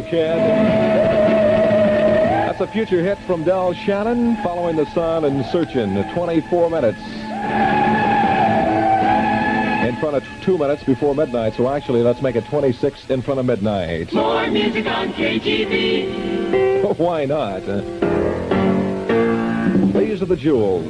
Kid. That's a future hit from Del Shannon, Following the Sun and Searchin', 24 minutes. In front of 2 minutes before midnight, so actually let's make it 26 in front of midnight. More music on KGB. Why not? These are the Jewels.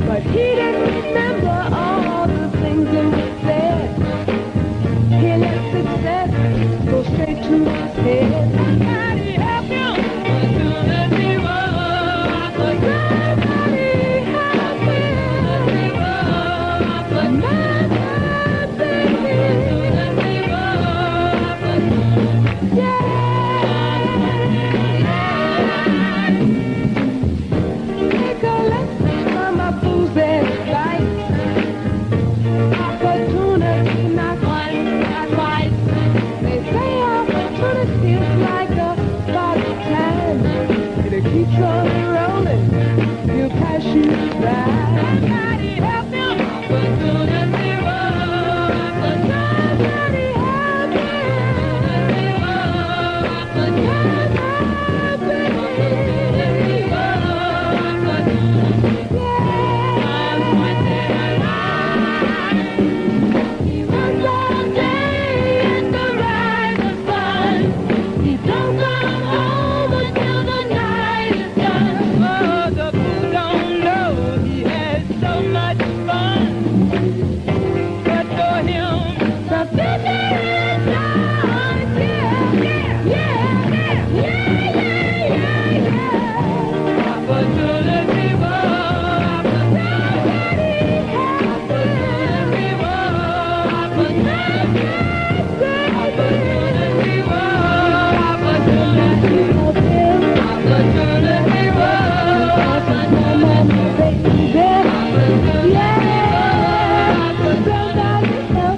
But he didn't remember all the things that were said. He let success go straight to his head. Somebody help him. Somebody help Take a lesson from a fool's life. Opportunity, not once, not twice. They say opportunity is like a spot of time. It keeps on rolling, you'll pass you by. Somebody help me. Opportunity, somebody help me. He runs all day in the rising sun. He don't come home until the night is done. Oh, the fool don't know he has so much fun. But for him, the business is done. Yeah. Opportunity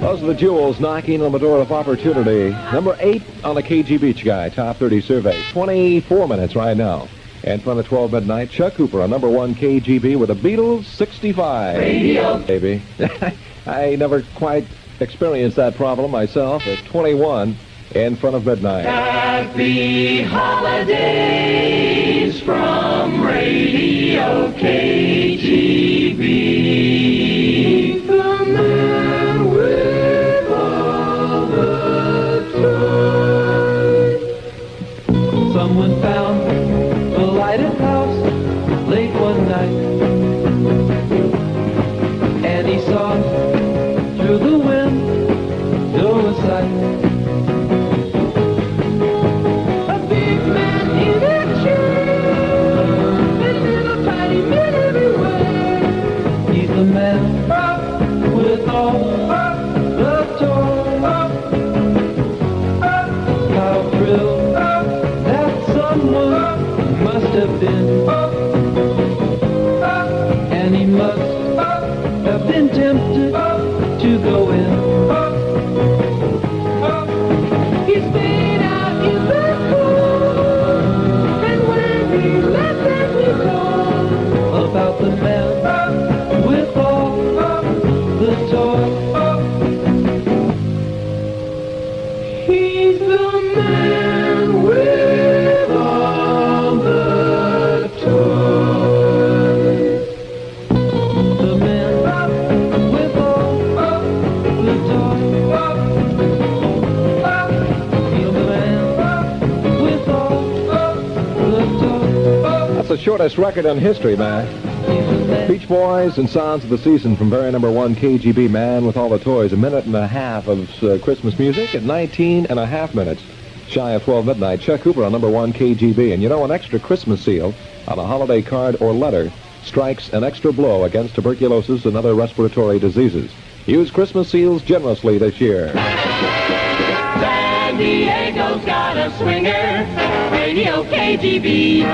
Those are the Jewels knocking on the door of opportunity. Number 8 on the KGB Guy Top 30 survey. 24 minutes right now. In front of 12 midnight, Chuck Cooper on number 1 KGB with the Beatles 65. Radio. Baby. I never quite experienced that problem myself. At 21 in front of midnight. Happy holidays from Radio KGB. The man with all the toys. Someone found a lighted house late one night, and he saw through the window a sight. A big man in a chair, and little tiny men everywhere. He's the man with all the toys. How thrilled that someone must have been, and he must have been tempted to go in. He stayed out in the cold, and when he left them he told About the man with all the toys. he's the man with all the toys. The man with all the toys. He's the man with all the toys. That's the shortest record in history, man. He's the man. Beach Boys and Sounds of the Season from very number 1 KGB, Man with All the Toys. A minute and a half of Christmas music at 19 and a half minutes. Shy of 12 midnight. Chuck Cooper on number 1 KGB. And you know, an extra Christmas seal on a holiday card or letter strikes an extra blow against tuberculosis and other respiratory diseases. Use Christmas seals generously this year. San Diego's got a swinger. Radio KGB.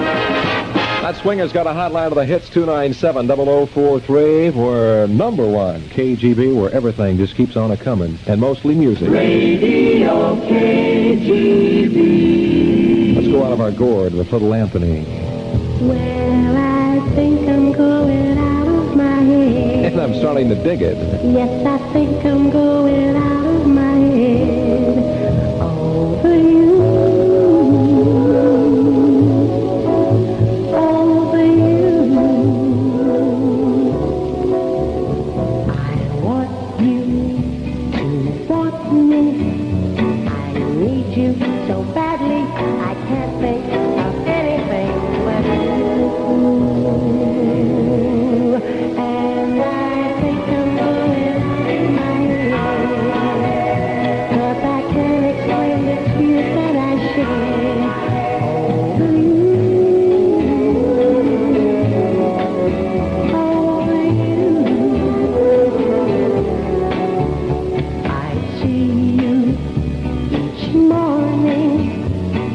That swinger's got a hotline to the hits, 297-0043. We're number one, KGB, where everything just keeps on a-coming, and mostly music. Radio KGB. Let's go out of our gourd with little Anthony. Well, I think I'm going out of my head. And I'm starting to dig it. Yes, I think I'm going out of my head over you. Over you. I want you to want me. I need you so badly. I can't think of anything but you. And I think I'm going out of my head. 'Cause I can't explain the tears that I shed over you. Over you. I see you each morning,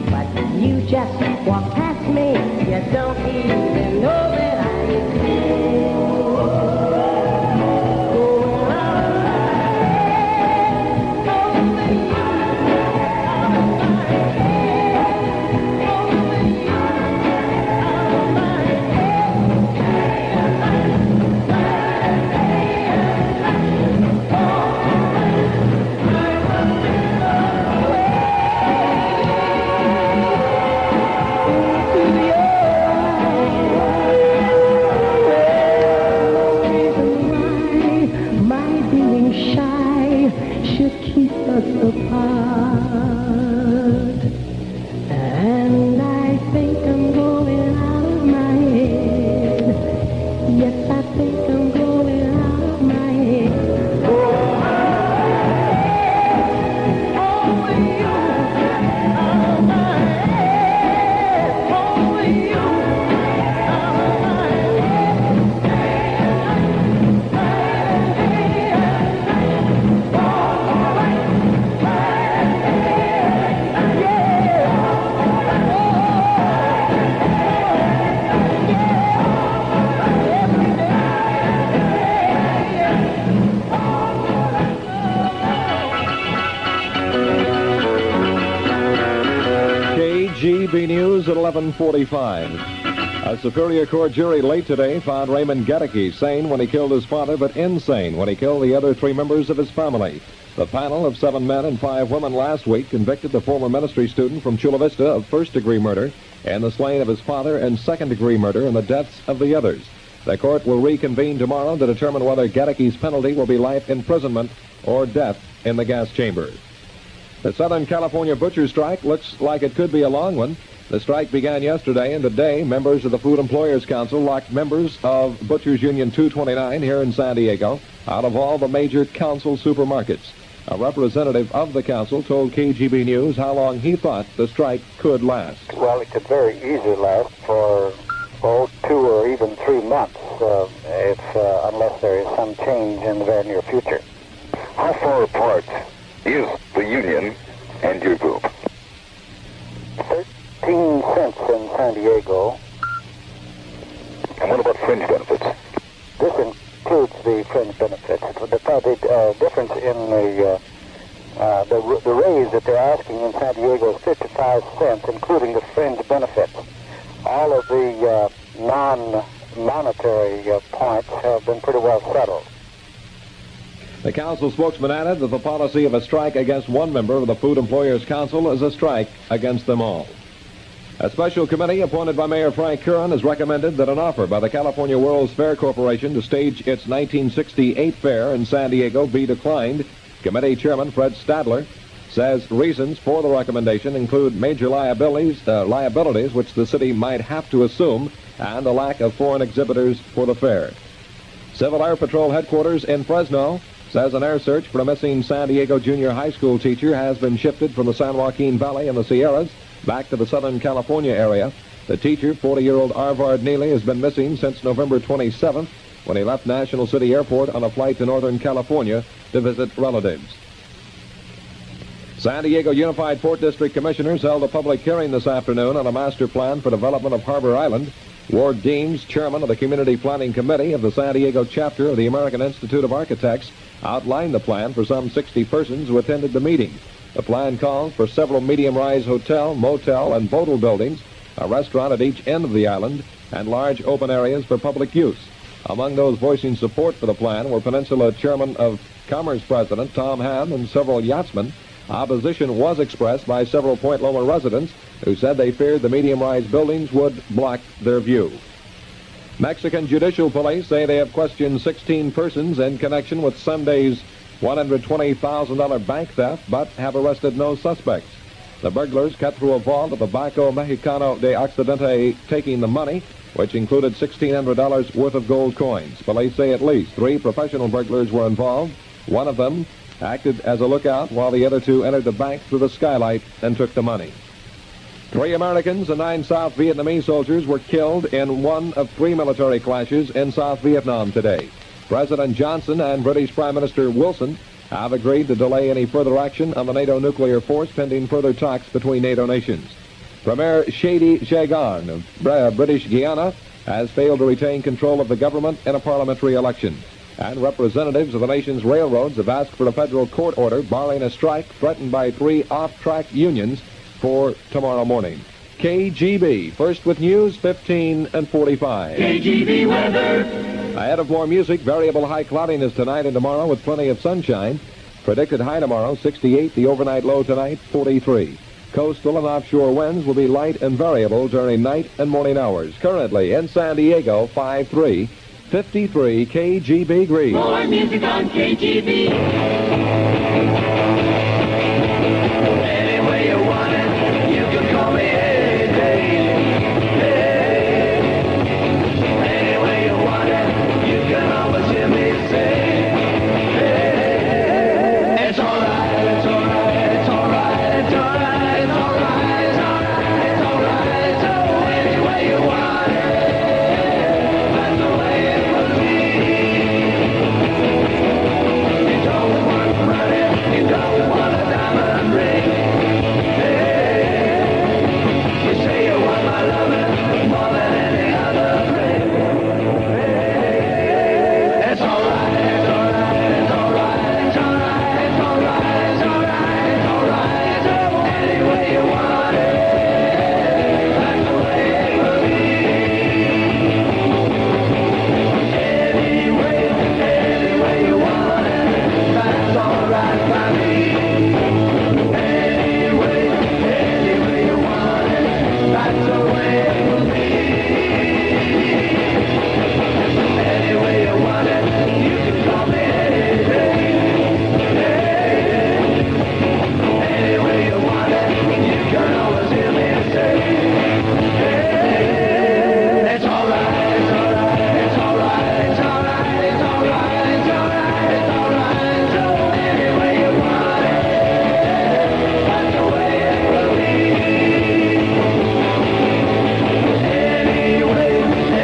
but you just walk past me. You don't even know that I exist. My being shy should keep us apart. And I think I'm going out of my head. Yes, I think I'm going out of my head. Over you, out of my head. Over you, out of my KGB News at 11:45. A Superior Court jury late today found Raymond Gedeke sane when he killed his father, but insane when he killed the other 3 members of his family. The panel of 7 men and 5 women last week convicted the former ministry student from Chula Vista of first-degree murder and the slaying of his father and second-degree murder and the deaths of the others. The court will reconvene tomorrow to determine whether Gedeke's penalty will be life imprisonment or death in the gas chamber. The Southern California butcher strike looks like it could be a long one. The strike began yesterday, and today members of the Food Employers Council locked members of Butchers Union 229 here in San Diego out of all the major council supermarkets. A representative of the council told KGB News how long he thought the strike could last. Well, it could very easily last for 2 or even 3 months, unless there is some change in the very near future. How far apart is the union and your group? 13 cents in San Diego. And what about fringe benefits? This includes the fringe benefits. The difference in the raise that they're asking in San Diego is 55 cents, including the fringe benefits. All of the non-monetary points have been pretty well settled. The council spokesman added that the policy of a strike against one member of the Food Employers Council is a strike against them all. A special committee appointed by Mayor Frank Curran has recommended that an offer by the California World's Fair Corporation to stage its 1968 fair in San Diego be declined. Committee Chairman Fred Stadler says reasons for the recommendation include major liabilities which the city might have to assume and a lack of foreign exhibitors for the fair. Civil Air Patrol headquarters in Fresno says an air search for a missing San Diego junior high school teacher has been shifted from the San Joaquin Valley and the Sierras back to the Southern California area. The teacher, 40-year-old Arvard Neely, has been missing since November 27th when he left National City Airport on a flight to Northern California to visit relatives. San Diego Unified Port District Commissioners held a public hearing this afternoon on a master plan for development of Harbor Island. Ward Deems, chairman of the Community Planning Committee of the San Diego chapter of the American Institute of Architects, outlined the plan for some 60 persons who attended the meeting. The plan calls for several medium-rise hotel, motel, and boatle buildings, a restaurant at each end of the island, and large open areas for public use. Among those voicing support for the plan were Peninsula Chairman of Commerce President Tom Ham and several yachtsmen. Opposition was expressed by several Point Loma residents who said they feared the medium-rise buildings would block their view. Mexican Judicial Police say they have questioned 16 persons in connection with Sunday's $120,000 bank theft, but have arrested no suspects. The burglars cut through a vault of the Banco Mexicano de Occidente, taking the money, which included $1,600 worth of gold coins. Police say at least 3 professional burglars were involved. One of them acted as a lookout while the other 2 entered the bank through the skylight and took the money. 3 Americans and 9 South Vietnamese soldiers were killed in one of 3 military clashes in South Vietnam today. President Johnson and British Prime Minister Wilson have agreed to delay any further action on the NATO nuclear force pending further talks between NATO nations. Premier Shady Shagan of British Guiana has failed to retain control of the government in a parliamentary election. And representatives of the nation's railroads have asked for a federal court order barring a strike threatened by 3 off-track unions for tomorrow morning. KGB, first with news, 15 and 45. KGB weather. Ahead of more music, variable high cloudiness tonight and tomorrow with plenty of sunshine. Predicted high tomorrow, 68. The overnight low tonight, 43. Coastal and offshore winds will be light and variable during night and morning hours. Currently in San Diego, 53, 53 KGB Green. More music on KGB. Any way you want it, you can call me any day. Any way you want it, you can always hear me say, it's alright, it's alright, it's alright, it's alright, it's alright, it's alright, it's alright. So any way you want it, that's the way it will be. You don't want money, you don't want a diamond ring. You say you want my loving more than any other thing. It's alright, it's alright, it's alright, it's alright, it's alright, it's alright, it's alright. So any way you want it, that's the way it will be. Any way you want it, that's alright by me. Any way you want it, that's the way it will be. Any way you want it, you can call me any day. Any way you want it, you can always hear me say, it's alright, it's alright, it's alright, it's alright, it's alright, it's alright, it's alright. So any way you want it, that's the way it will be.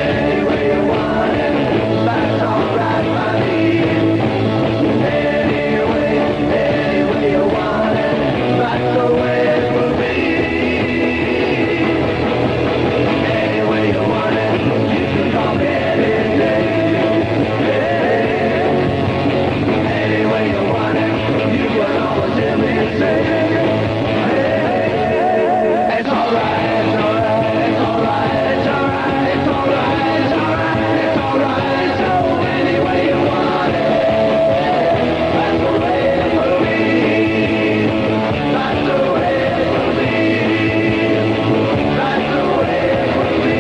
Any way you want it, that's alright by me. Any way you want it, that's the way it will be. Any way you want it, you can call me any day. Any way you want it, you can always hear me say, it's alright, it's alright, it's alright, it's alright, it's alright, it's alright, it's alright. So any way you want it, that's the way it will be. That's the way it will be. That's the way it will be.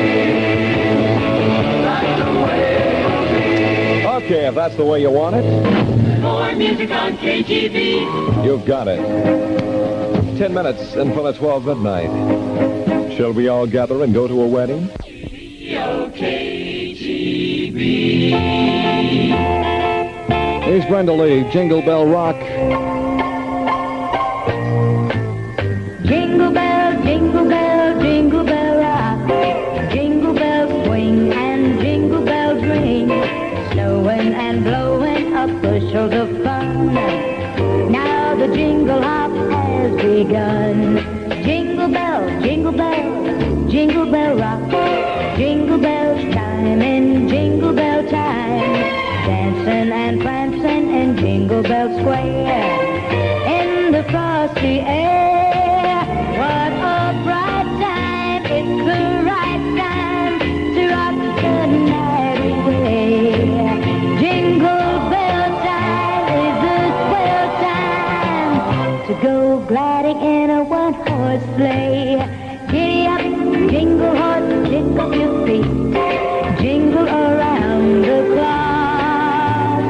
That's the way it will be. Okay, if that's the way you want it, More music on KGB. you've got it. 10 minutes until it's 12 midnight. Shall we all gather and go to a wedding? KGB. Here's Brenda Lee, Jingle Bell Rock. Jingle bell, jingle bell, jingle bell rock. Jingle bells swing and jingle bells ring. Snowing and blowing up bushels of fun. Now the jingle hop has begun. Jingle bell, jingle bell, jingle bell rock. Jingle bell gliding in a one-horse sleigh. Giddy up, jingle horse, jingle your feet. Jingle around the clock.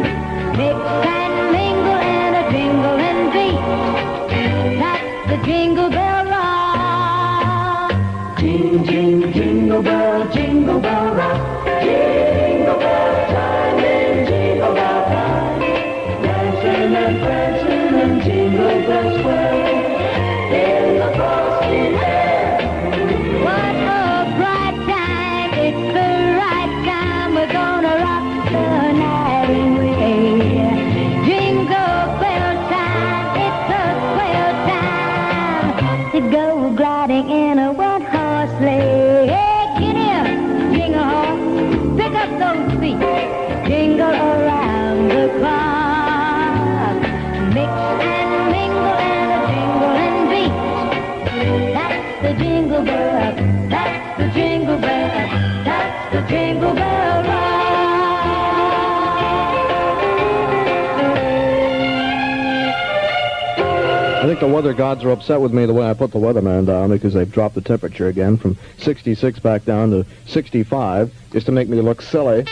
Mix and mingle in a jingling beat. That's the Jingle Bell Rock. Jing, jing, jingle bell rock. Jingle bell chiming, jingle bell time. Dancing and prancing and jingle bells sway in the frosty air. What a bright time, it's the right time. We're gonna rock the night away. Jingle bell time, it's a swell time to go gliding in a one-horse sleigh. Hey, get in, jingle horse, pick up those feet. Jingle around the clock. Mix and mingle and a jingling beat. That's the Jingle Bell, that's the Jingle Bell, that's the Jingle Bell Rock. I think the weather gods are upset with me the way I put the weatherman down because they've dropped the temperature again from 66 back down to 65 just to make me look silly.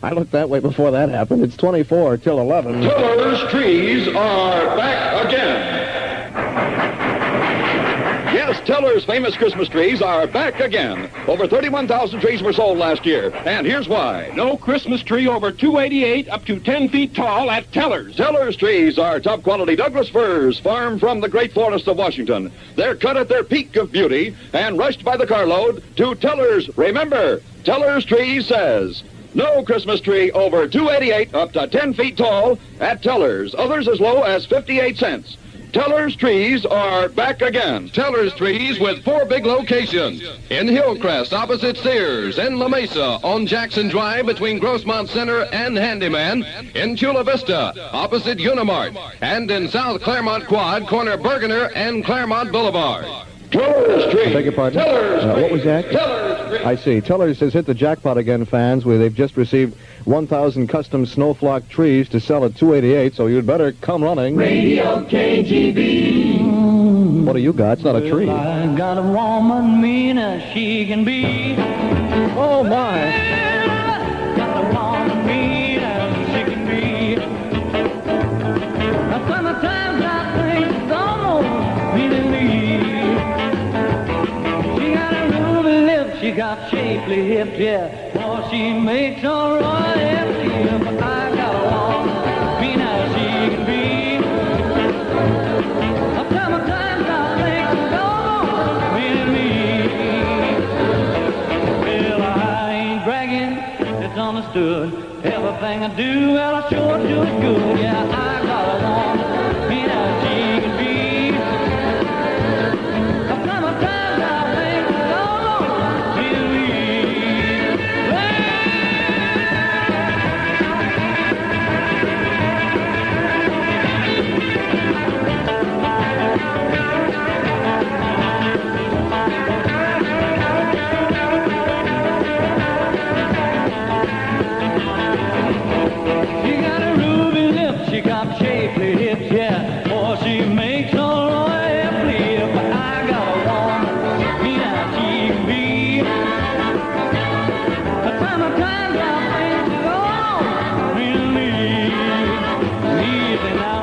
I looked that way before that happened. It's 24 till 11. Teller's trees are back again. Yes, Teller's famous Christmas trees are back again. Over 31,000 trees were sold last year, and here's why. No Christmas tree over 288 up to 10 feet tall at Teller's. Teller's trees are top-quality Douglas firs farmed from the great forests of Washington. They're cut at their peak of beauty and rushed by the carload to Teller's. Remember, Teller's Trees says, no Christmas tree over 288 up to 10 feet tall at Teller's. Others as low as 58 cents. Teller's Trees are back again. Teller's Trees with 4 big locations. In Hillcrest, opposite Sears. In La Mesa, on Jackson Drive, between Grossmont Center and Handyman. In Chula Vista, opposite Unimart. And in South Claremont Quad, corner Bergener and Claremont Boulevard. Teller's Trees. I beg your pardon? Teller's What was that? Teller's Trees. I see. Teller's has hit the jackpot again, fans, where they've just received 1,000 custom snowflock trees to sell at 288, so you'd better come running. Radio KGB. What do you got? It's not a tree. I got a woman mean as she can be. Oh, my. Got a woman mean as she can be. Now sometimes I think it's almost meaning me. She got a ruby lips, she got shapely hips, yeah. Oh, she makes all right, yeah. But I got a woman mean as she can be. Sometimes I think it's almost meaning me. Well, I ain't bragging, it's understood. Everything I do, well, I sure do it good. Yeah, I got a woman mean as she can be. Sometimes I think it's almost meaning me. She got a ruby lip, she got shapely hips, yeah. Boy, she makes all right flip. But I got a woman, mean as she can be. But sometimes I think it's all mean me. Easy now.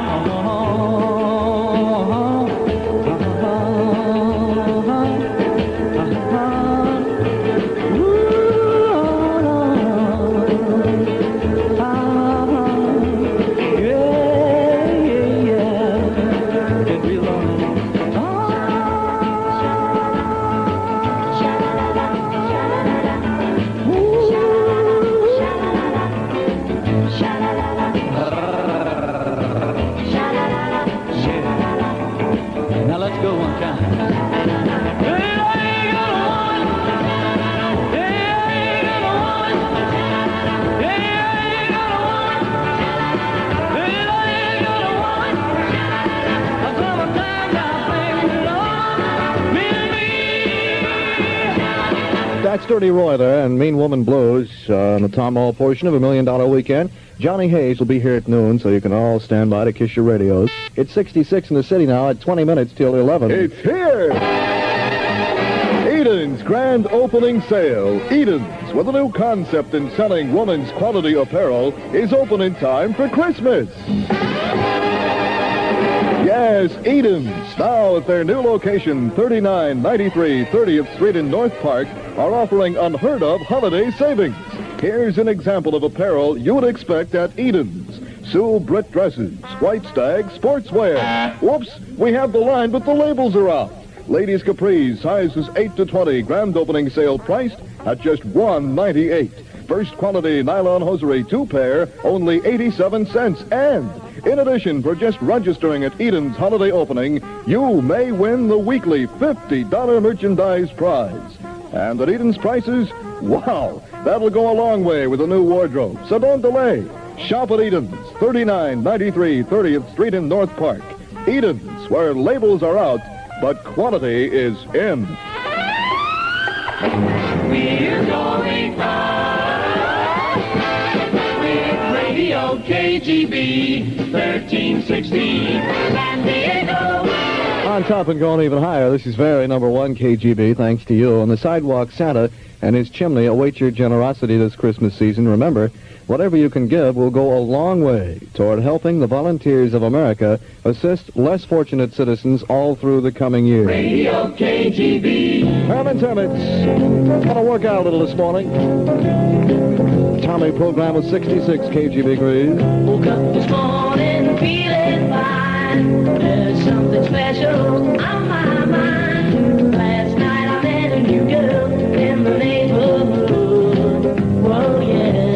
Now let's go one time. Hey, I got a woman. Hey, I got a woman. Hey, I got a woman. Hey, I got a woman. Sometimes I think it's all me. That's Dirty Roy there, and Mean Woman Blues on the Tom Hall portion of $1 Million Weekend. Johnny Hayes will be here at noon, so you can all stand by to kiss your radios. It's 66 in the city now at 20 minutes till 11. It's here! Eden's grand opening sale. Eden's, with a new concept in selling women's quality apparel, is open in time for Christmas. Yes, Eden's, now at their new location, 3993 30th Street in North Park, are offering unheard-of holiday savings. Here's an example of apparel you would expect at Eden's. Sue Britt dresses, White Stag sportswear. Whoops, we have the line, but the labels are out. Ladies capris, sizes 8 to 20, grand opening sale priced at just $1.98. First quality nylon hosiery, 2 pair, only 87 cents. And in addition, for just registering at Eden's holiday opening, you may win the weekly $50 merchandise prize. And at Eden's prices, wow, that'll go a long way with a new wardrobe. So don't delay. Shop at Eden's, 3993 30th Street in North Park. Eden's, where labels are out, but quality is in. We're going with Radio KGB 1316 San Diego. On top and going even higher, this is very number 1 KGB, thanks to you. On the sidewalk, Santa and his chimney await your generosity this Christmas season. Remember, whatever you can give will go a long way toward helping the volunteers of America assist less fortunate citizens all through the coming year. Radio KGB. Herman Timmons, gonna work out a little this morning. Tommy program with 66 KGB degrees. Woke up this morning feeling fine. There's something special on my mind. Last night I met a new girl in the neighborhood. Whoa, yeah.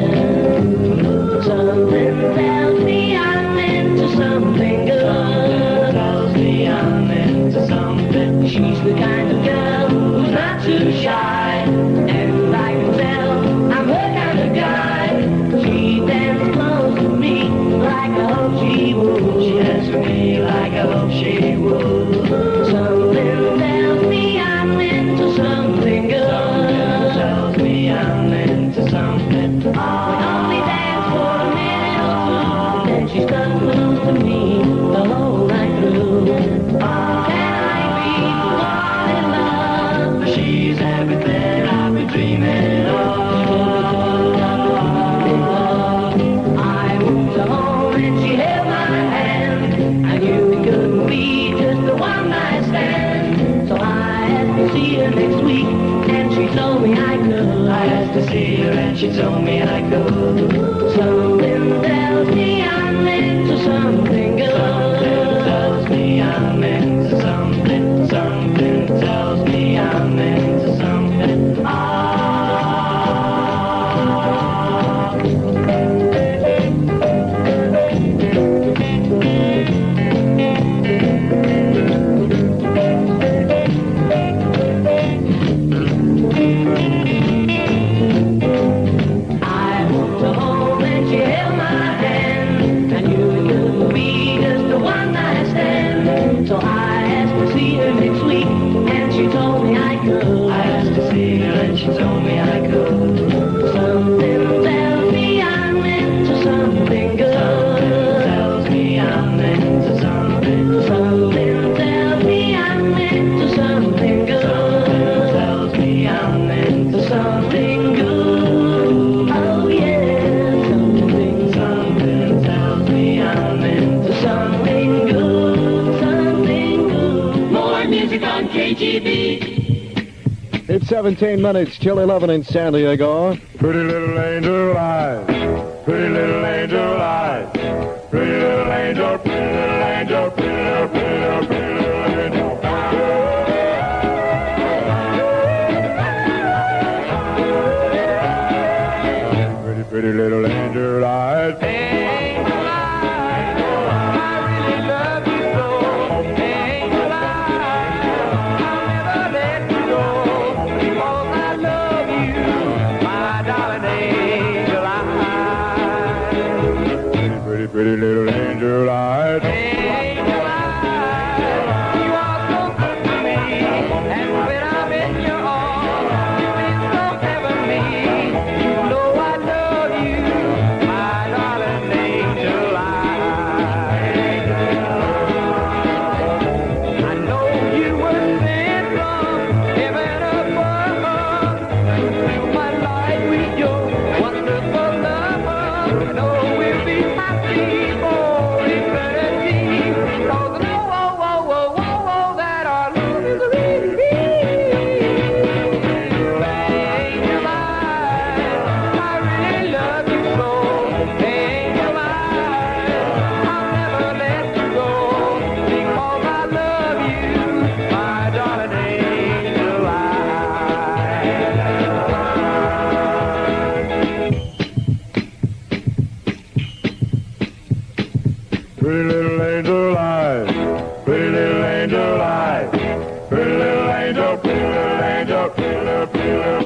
Something tells me I'm into something good. Something tells me I'm into something. She's the kind of girl who's not too shy. And I can tell I'm her kind of guy. She dances close to me like I hope she would. She dances to me like I hope she would. Something tells me I'm into something good. Something tells me I'm into something. We only dance for a minute or two, then she stuck close to me the whole night through. Can I be the one in love? She's everything I've been dreaming of. I moved her home and she held my hand. I knew it couldn't be just a one-night stand. So I asked to see her next week, and she told me I could. I asked to see her and she told me I could. Something tells me I'm into something good. Something tells me I'm into something. Something tells me I'm into something. So I asked to see her next week, and she told me I could. I asked to see her, and she told me I could. Something tells me I'm into something good. Something tells me I'm into something. Something tells me I'm into something good. Something tells me I'm into something good. Oh yeah, something tells me I'm into something good. Music on KGB. It's 17 minutes till 11 in San Diego. Pretty little angel eyes, pretty little angel eyes, pretty little angel, pretty little angel, pretty little, pretty little, pretty little angel. Pretty, pretty little angel eyes. Pretty little angel eyes. angel, pretty little angel, pretty little, pretty little,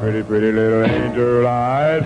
pretty pretty little angel eyes.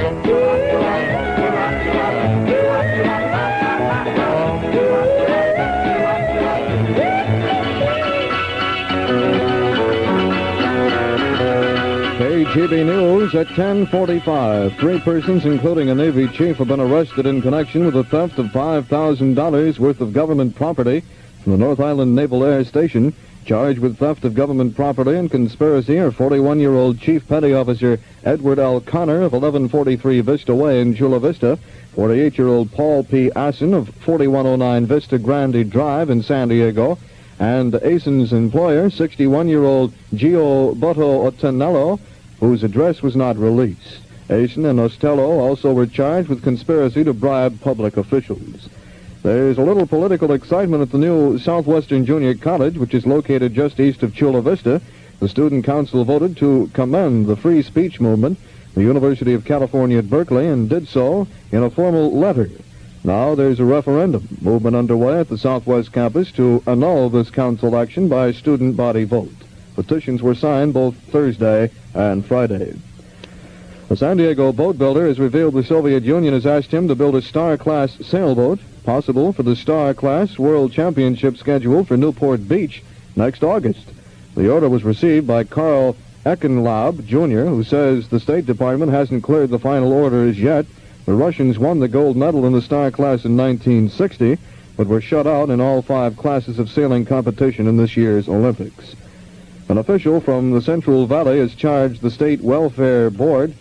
KGB News at 10:45. 3 persons, including a Navy chief, have been arrested in connection with the theft of $5,000 worth of government property from the North Island Naval Air Station. Charged with theft of government property and conspiracy are 41-year-old Chief Petty Officer Edward L. Connor of 1143 Vista Way in Chula Vista, 48-year-old Paul P. Assen of 4109 Vista Grande Drive in San Diego, and Assen's employer, 61-year-old Gio Boto Otenello, whose address was not released. Asen and Ostello also were charged with conspiracy to bribe public officials. There's a little political excitement at the new Southwestern Junior College, which is located just east of Chula Vista. The Student Council voted to commend the free speech movement, the University of California at Berkeley, and did so in a formal letter. Now there's a referendum movement underway at the Southwest campus to annul this council action by student body vote. Petitions were signed both Thursday and Friday. A San Diego boat builder has revealed the Soviet Union has asked him to build a Star-class sailboat, possible for the Star-class World Championship scheduled for Newport Beach next August. The order was received by Carl Eckenlaub, Jr., who says the State Department hasn't cleared the final orders yet. The Russians won the gold medal in the Star-class in 1960, but were shut out in all 5 classes of sailing competition in this year's Olympics. An official from the Central Valley has charged the State Welfare Board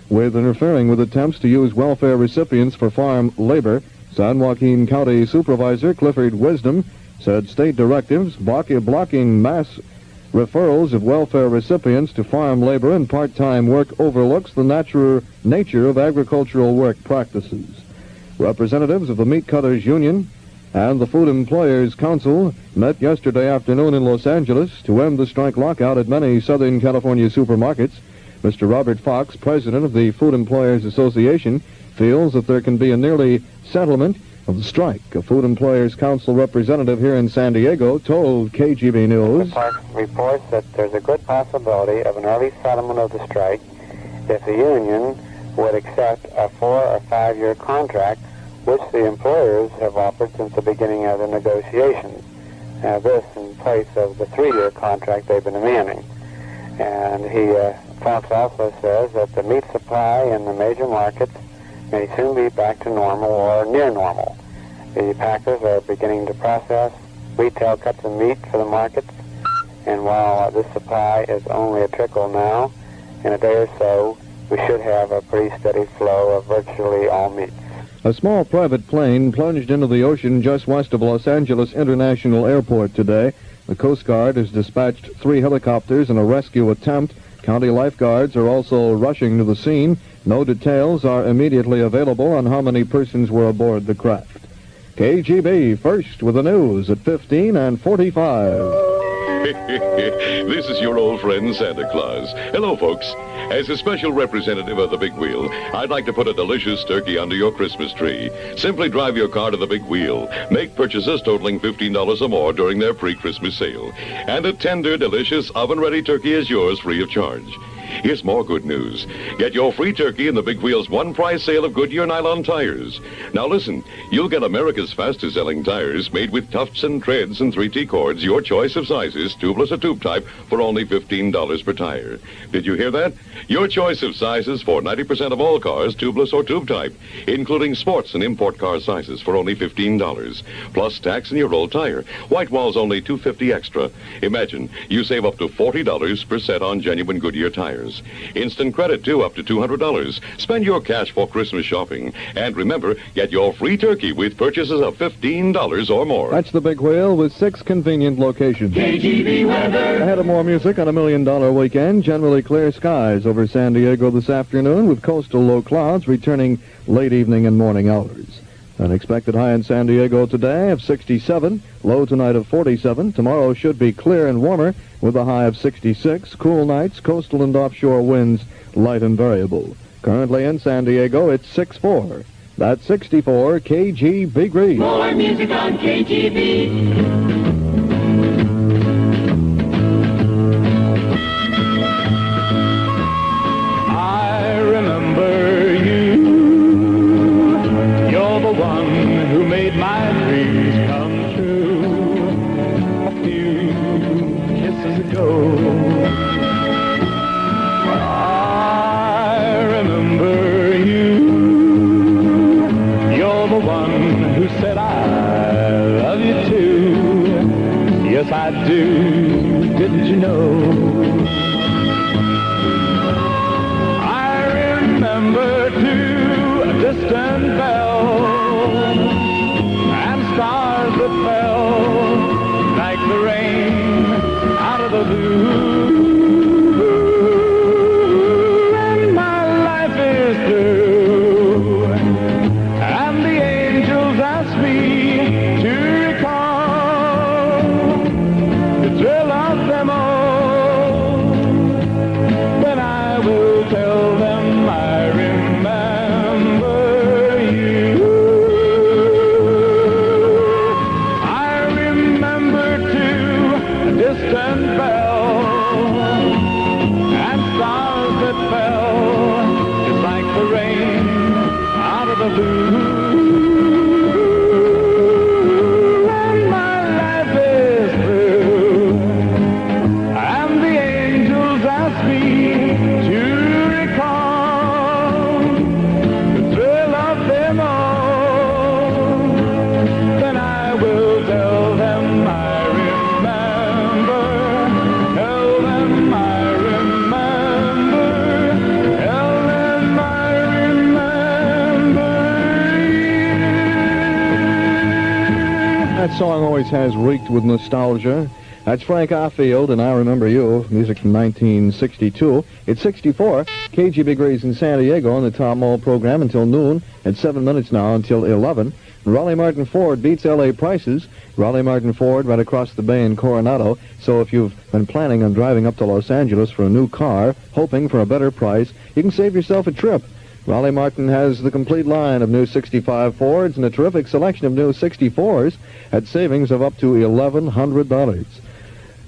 with interfering with attempts to use welfare recipients for farm labor. San Joaquin County Supervisor Clifford Wisdom said state directives blocking mass referrals of welfare recipients to farm labor and part-time work overlooks the natural nature of agricultural work practices. Representatives of the Meat Cutters Union and the Food Employers Council met yesterday afternoon in Los Angeles to end the strike lockout at many Southern California supermarkets. Mr. Robert Fox, president of the Food Employers Association, feels that there can be a nearly settlement of the strike. A Food Employers Council representative here in San Diego told KGB News. The park reports that there's a good possibility of an early settlement of the strike if the union would accept a 4 or 5 year contract, which the employers have offered since the beginning of the negotiations. Now this in place of the 3-year contract they've been demanding. And Fox also says that the meat supply in the major markets may soon be back to normal or near normal. The packers are beginning to process retail cuts of meat for the markets, and while this supply is only a trickle now, in a day or so, we should have a pretty steady flow of virtually all meats. A small private plane plunged into the ocean just west of Los Angeles International Airport today. The Coast Guard has dispatched 3 helicopters in a rescue attempt. County lifeguards are also rushing to the scene. No details are immediately available on how many persons were aboard the craft. KGB first with the news at 15 and 45. This is your old friend Santa Claus. Hello, folks. As a special representative of the Big Wheel, I'd like to put a delicious turkey under your Christmas tree. Simply drive your car to the Big Wheel. Make purchases totaling $15 or more during their pre-Christmas sale. And a tender, delicious, oven-ready turkey is yours free of charge. Here's more good news. Get your free turkey in the Big Wheel's one-price sale of Goodyear nylon tires. Now listen, you'll get America's fastest-selling tires made with tufts and treads and 3T cords, your choice of sizes, tubeless or tube type, for only $15 per tire. Did you hear that? Your choice of sizes for 90% of all cars, tubeless or tube type, including sports and import car sizes for only $15. Plus tax and your old tire. White wall's only $2.50 extra. Imagine, you save up to $40 per set on genuine Goodyear tires. tires. Instant credit, too, up to $200. Spend your cash for Christmas shopping. And remember, get your free turkey with purchases of $15 or more. That's the Big Wheel with 6 convenient locations. KGB weather. Ahead of more music on $1 Million Weekend, generally clear skies over San Diego this afternoon with coastal low clouds returning late evening and morning hours. An expected high in San Diego today of 67, low tonight of 47. Tomorrow should be clear and warmer with a high of 66. Cool nights, coastal and offshore winds light and variable. Currently in San Diego, it's 64. That's 64 KGB Grease. More music on KGB. I remember you. You're the one who made my dreams come true. A few kisses ago. I remember you. You're the one who said I love you too. Yes, I do. Didn't you know? Remember too a distant bell and stars that fell like the rain out of the blue. And my life is through, and the angels ask me to recall the thrill of them all. Then I will tell them I remember you. I remember too a distant bell and stars that fell just like the rain out of the blue. And my life is through, and the angels ask me to recall the thrill of them all. Then I will tell them I remember, tell them I remember, tell them I remember you. That song always has reeked with nostalgia. That's Frank Arfield and I Remember You, music from 1962. It's 64, KGB Grease in San Diego on the Tom Maule program until noon, at 7 minutes now until 11. Raleigh Martin Ford beats L.A. prices. Raleigh Martin Ford right across the bay in Coronado. So if you've been planning on driving up to Los Angeles for a new car, hoping for a better price, you can save yourself a trip. Raleigh Martin has the complete line of new 65 Fords and a terrific selection of new 64s at savings of up to $1,100.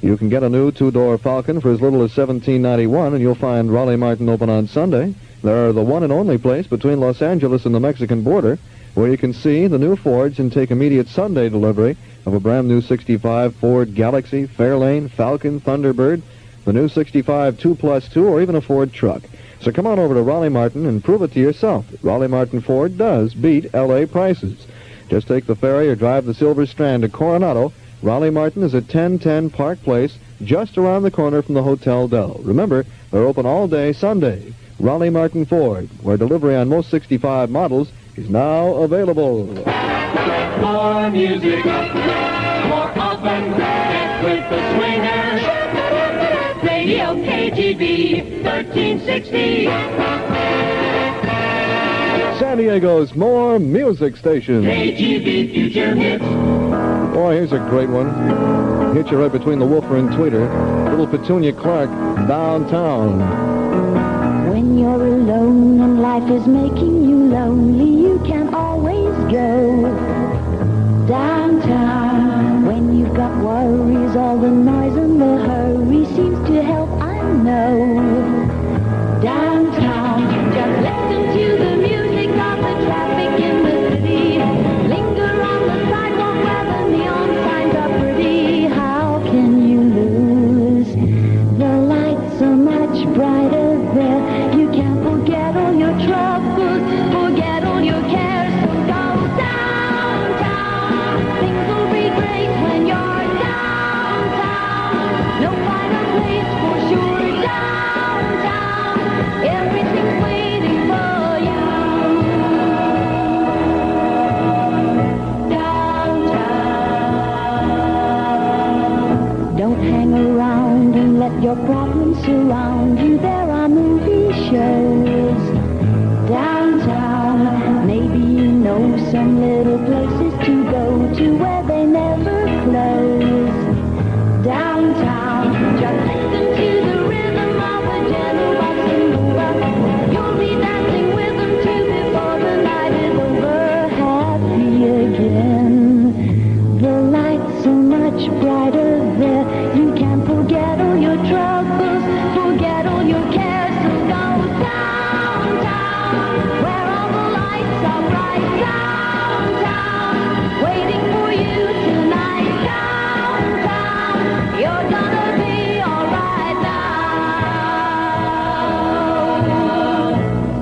You can get a new 2-door Falcon for as little as $17.91, and you'll find Raleigh Martin open on Sunday. They're the one and only place between Los Angeles and the Mexican border where you can see the new Fords and take immediate Sunday delivery of a brand new 65 Ford Galaxy, Fairlane, Falcon, Thunderbird, the new 65 2+2, or even a Ford truck. So come on over to Raleigh Martin and prove it to yourself. Raleigh Martin Ford does beat L.A. prices. Just take the ferry or drive the Silver Strand to Coronado. Raleigh Martin is at 1010 Park Place, just around the corner from the Hotel Del. Remember, they're open all day Sunday. Raleigh Martin Ford, where delivery on most 65 models is now available. More music, more often, with the swingers. Radio KGB 1360. San Diego's more music station. KGB Future Hits. Boy, here's a great one. Hit you right between the woofer and tweeter. Little Petunia Clark, Downtown. When you're alone and life is making you lonely, you can always go downtown. When you've got worries, all the noise and the hurry seems to help, I know. Downtown, just listen to the music of the traffic in the city. Linger on the sidewalk where the neon signs are pretty. How can you lose? The lights are much brighter there. You can't forget all your troubles, forget all your cares. So go downtown. Your problems surround you, there are movie shows. Downtown, maybe you know some little places to go to where they never close. Downtown, just listen to the rhythm of a gentle bossa nova. You'll be dancing with them too before the night is over. Happy again. The light's so much brighter there. You can forget all your troubles, forget all your cares. So go downtown, where all the lights are bright. Downtown, waiting for you tonight. Downtown, you're gonna be alright now.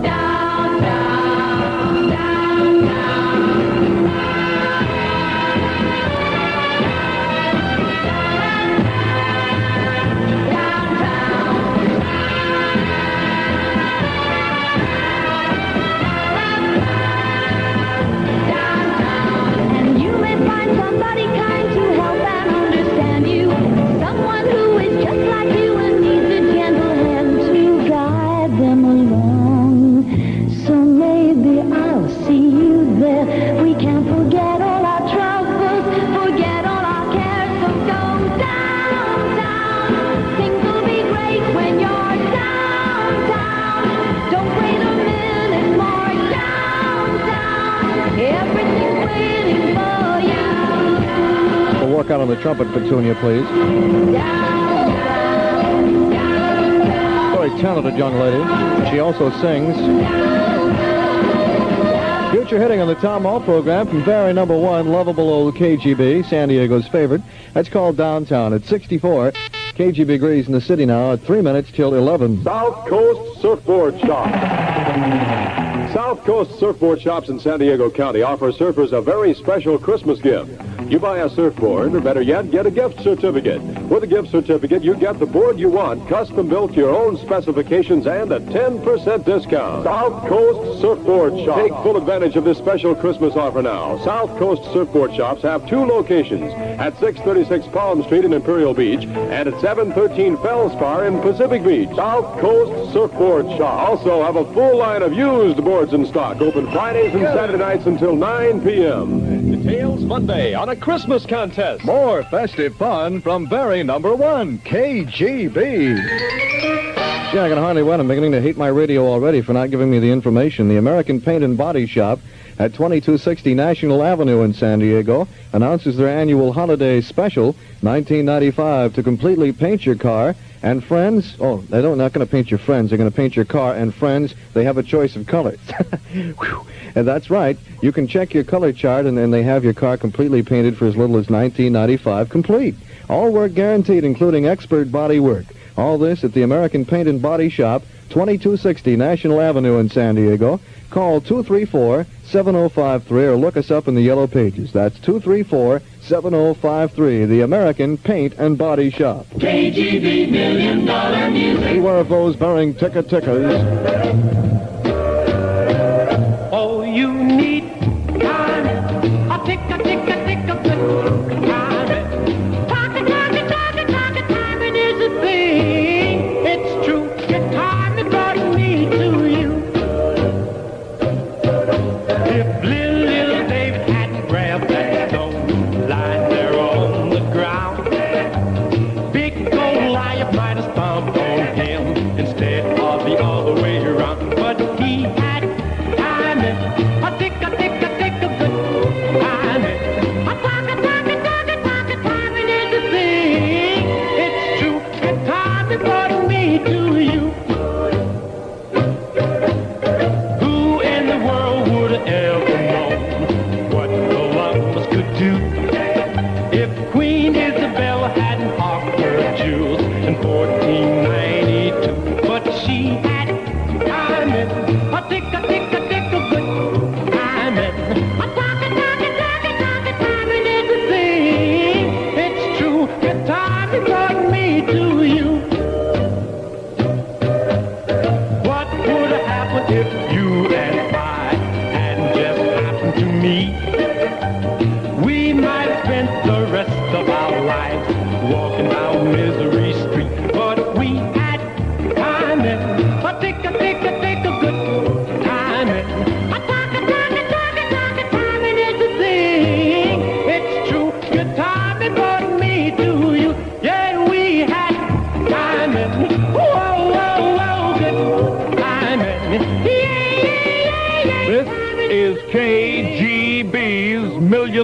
Downtown, and you may find somebody kind to help and understand you. Someone who is just like you and needs a gentle hand to guide them along. So maybe I'll see you there. We can forget all our troubles, forget all our cares. So go downtown. Things will be great when you're downtown. Don't wait a minute more. Downtown, everything's waiting for you. We'll work out on the trumpet, Petunia, please. Very talented young lady. She also sings. Future hitting on the Tom Maule program from very number one, lovable old KGB, San Diego's favorite. That's called Downtown at 64. KGB agrees in the city now at 3 minutes till 11. South Coast Surfboard Shop. South Coast Surfboard Shops in San Diego County offer surfers a very special Christmas gift. You buy a surfboard, or better yet, get a gift certificate. With a gift certificate, you get the board you want, custom built to your own specifications, and a 10% discount. South Coast Surfboard Shop. Take full advantage of this special Christmas offer now. South Coast Surfboard Shops have 2 locations, at 636 Palm Street in Imperial Beach, and at 713 Feldspar in Pacific Beach. South Coast Surfboard Shop. Also have a full line of used boards in stock, open Fridays and Saturday nights until 9 p.m. Details Monday on a Christmas contest. More festive fun from very number one, KGB. Gee, I can hardly wait. I'm beginning to hate my radio already for not giving me the information. The American Paint and Body Shop at 2260 National Avenue in San Diego announces their annual holiday special, $19.95, to completely paint your car and friends. Oh, they're not going to paint your friends. They're going to paint your car and friends. They have a choice of colors. And that's right. You can check your color chart, and then they have your car completely painted for as little as $19.95 complete. All work guaranteed, including expert body work. All this at the American Paint and Body Shop, 2260 National Avenue in San Diego. Call 234-7053 or look us up in the Yellow Pages. That's 234-7053, the American Paint and Body Shop. KGB $1 million music. Beware of those bearing tickers. Oh, you need time. A tick, a good time. Talk, timing is a thing. It's true. Your time it brought me to you. If little David hadn't grabbed that stone lying there on the ground, big Goliath might have stomped on him instead of the other way around. But he had timing, a tick, a good timing. A talk, timing is a thing. It's true, your timing brought me to you. Who in the world would have ever known what Columbus could do if Queen Isabella hadn't hawked her jewels in 1492? But she had timing, a tick, a good timing. A talk, timing is a thing. It's true, your timing brought me to you. What would have happened if you and I hadn't just happened to meet? We might have spent the rest of our lives walking down Misery Street. But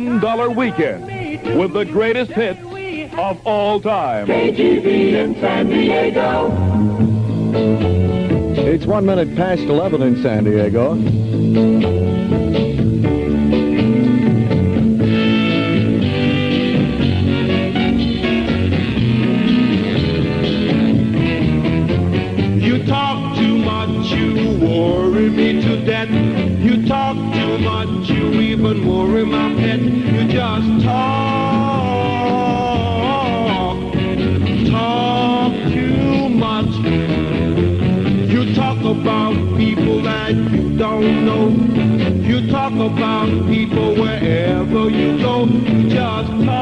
million weekend with the greatest hits of all time. KGB in San Diego. It's 1 minute past 11 in San Diego. You talk too much, you worry me to death. You talk too much, you even worry my pet. You just talk too much. You talk about people that you don't know. You talk about people wherever you go. You just talk.